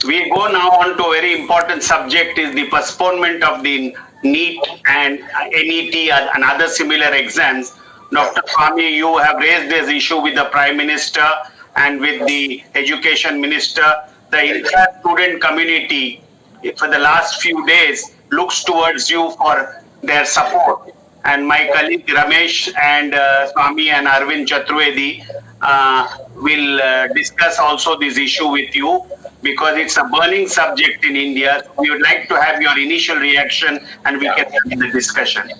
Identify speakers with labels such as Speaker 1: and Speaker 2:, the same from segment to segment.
Speaker 1: We go now on to a very important subject is the postponement of the NEET and NET and other similar exams. Dr. Swamy, you have raised this issue with the Prime Minister and with the Education Minister. The entire student community for the last few days looks towards you for their support. And my colleague Ramesh and Swamy and Arvind Chaturvedi will discuss also this issue with you, because it's a burning subject in India. We would like to have your initial reaction and we can have the discussion.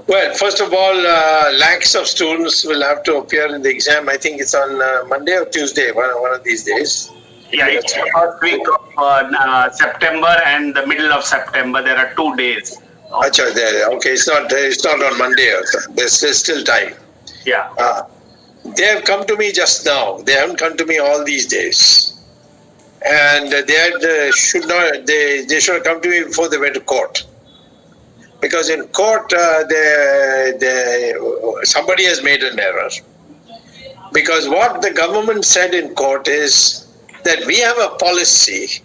Speaker 2: Well, first of all, lakhs of students will have to appear in the exam. I think it's on Monday or Tuesday, one of these days.
Speaker 1: Yeah, it's the first week of September and the middle of September. There are 2 days.
Speaker 2: Achha, okay, it's not on Monday. There's still time.
Speaker 1: Yeah.
Speaker 2: They have come to me just now. They haven't come to me all these days. And they should have come to me before they went to court. Because in court, somebody has made an error. Because what the government said in court is that we have a policy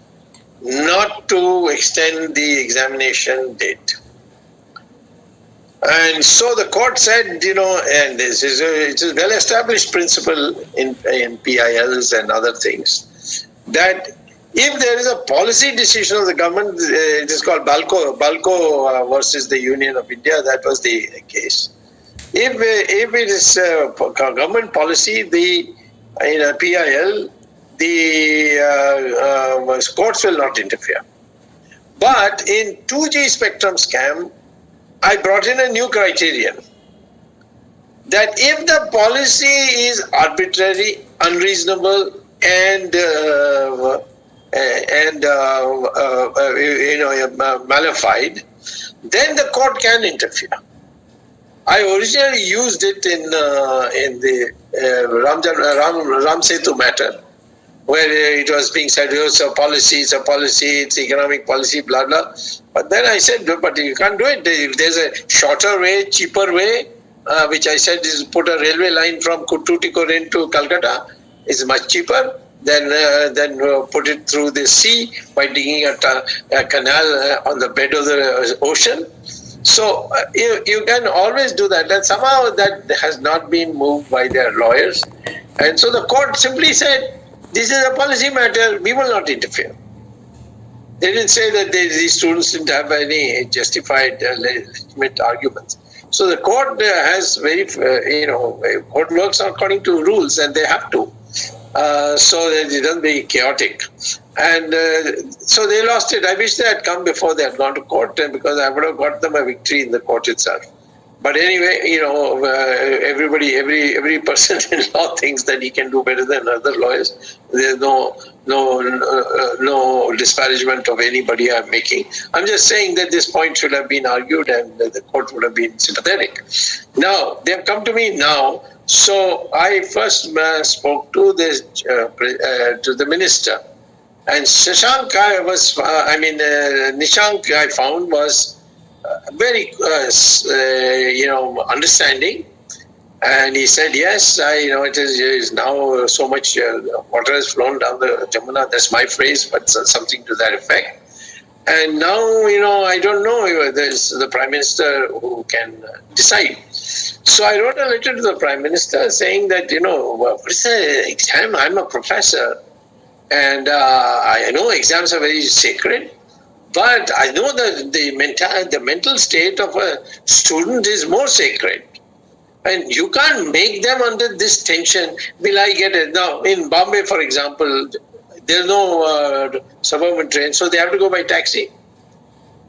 Speaker 2: not to extend the examination date. And so the court said, and this is it's a well-established principle in PILs and other things, that if there is a policy decision of the government, it is called Balco versus the Union of India, that was the case. If it is a government policy, in a PIL, the courts will not interfere. But in 2G spectrum scam, I brought in a new criterion, that if the policy is arbitrary, unreasonable, and malified, then the court can interfere. I originally used it in the Ram Setu matter, where it was being said, it's a policy, it's economic policy, blah, blah. But then I said, but you can't do it. There's a shorter way, cheaper way, which I said is put a railway line from Tuticorin to Calcutta. It's much cheaper than put it through the sea by digging a canal on the bed of the ocean. So you can always do that. And somehow that has not been moved by their lawyers. And so the court simply said, this is a policy matter, we will not interfere. They didn't say that these students didn't have any justified legitimate arguments. So the court has court works according to rules, and they have to. So that it doesn't be chaotic. And so they lost it. I wish they had come before they had gone to court, because I would have got them a victory in the court itself. But anyway, every person in law thinks that he can do better than other lawyers. There's no disparagement of anybody I'm making. I'm just saying that this point should have been argued and the court would have been sympathetic. Now, they've come to me now. So I first spoke to the minister. And Nishank I found was very understanding, and he said, yes, it is now so much water has flown down the Jamuna. That's my phrase, but something to that effect. And now I don't know, there's the Prime Minister who can decide. So I wrote a letter to the Prime Minister saying that what is the exam? I'm a professor, and I know exams are very sacred. But I know that the mental state of a student is more sacred. And you can't make them under this tension. Will I get it? Now, in Bombay, for example, there's no suburban train, so they have to go by taxi.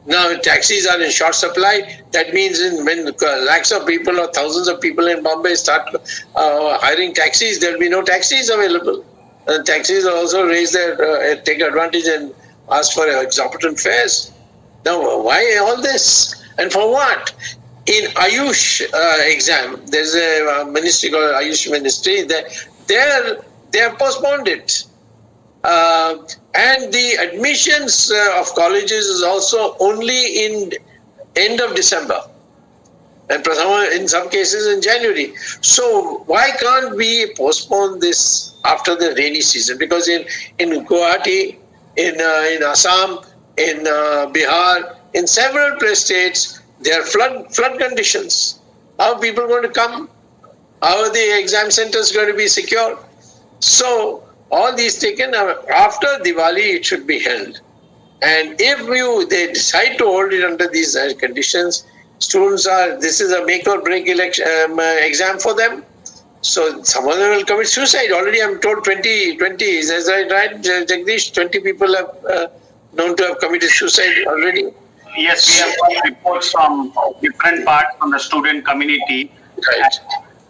Speaker 2: Now, taxis are in short supply. That means when lakhs of people or thousands of people in Bombay start hiring taxis, there will be no taxis available. And taxis also take advantage and ask for exorbitant fares. Now, why all this? And for what? In Ayush exam, there's a ministry called Ayush Ministry. They have postponed it. And the admissions of colleges is also only in end of December. and Prathama in some cases in January. So why can't we postpone this after the rainy season? Because in Guwahati, in Assam, in Bihar, in several states, there are flood conditions. How are people going to come? How are the exam centers going to be secure? So all these taken after Diwali, it should be held. And if they decide to hold it under these conditions, students this is a make or break exam for them. So some of them will commit suicide. Already I'm told 20, is that right, Jagdish? 20 people have known to have committed suicide already.
Speaker 1: Yes, we have got reports from different parts from the student community.
Speaker 2: Right.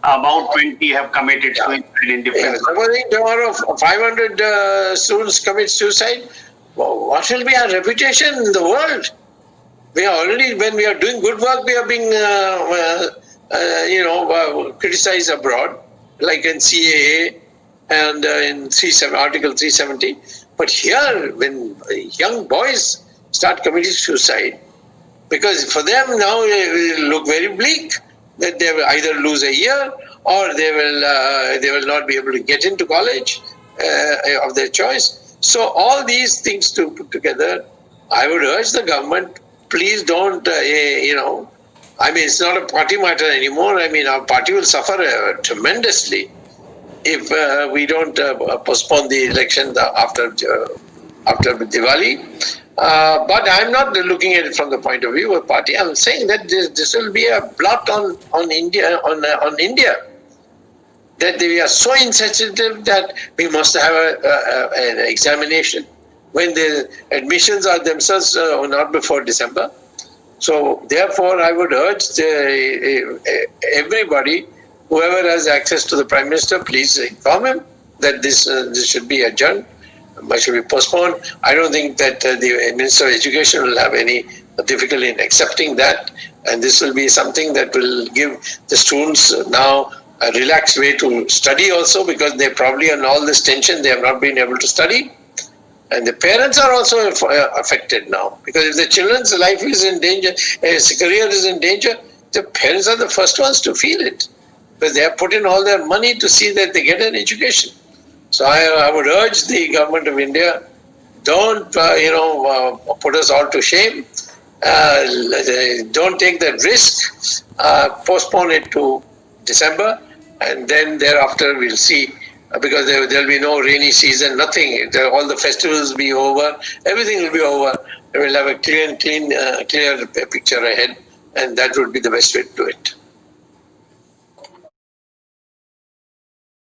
Speaker 1: About 20 have committed suicide in different.
Speaker 2: Supposing tomorrow 500 students commit suicide, what will be our reputation in the world? We are already, when we are doing good work, we are being, criticized abroad, like in CAA and in Article 370. But here, when young boys start committing suicide, because for them now it will look very bleak, that they will either lose a year or they will not be able to get into college of their choice. So all these things to put together, I would urge the government, please don't, it's not a party matter anymore. I mean, our party will suffer tremendously if we don't postpone the election after Diwali. But I'm not looking at it from the point of view of party. I'm saying that this will be a blot on India, on India. That we are so insensitive that we must have an examination when the admissions are themselves not before December. So therefore, I would urge everybody, whoever has access to the Prime Minister, please inform him that this should be adjourned. Should be postponed. I don't think that the Minister of Education will have any difficulty in accepting that, and this will be something that will give the students now a relaxed way to study also, because they probably on all this tension they have not been able to study, and the parents are also affected now, because if the children's life is in danger, his career is in danger, the parents are the first ones to feel it, because they have put in all their money to see that they get an education. So I would urge the government of India, don't put us all to shame. Don't take that risk. Postpone it to December, and then thereafter we'll see. Because there will be no rainy season, nothing. All the festivals will be over. Everything will be over. We'll have a clear picture ahead, and that would be the best way to do it.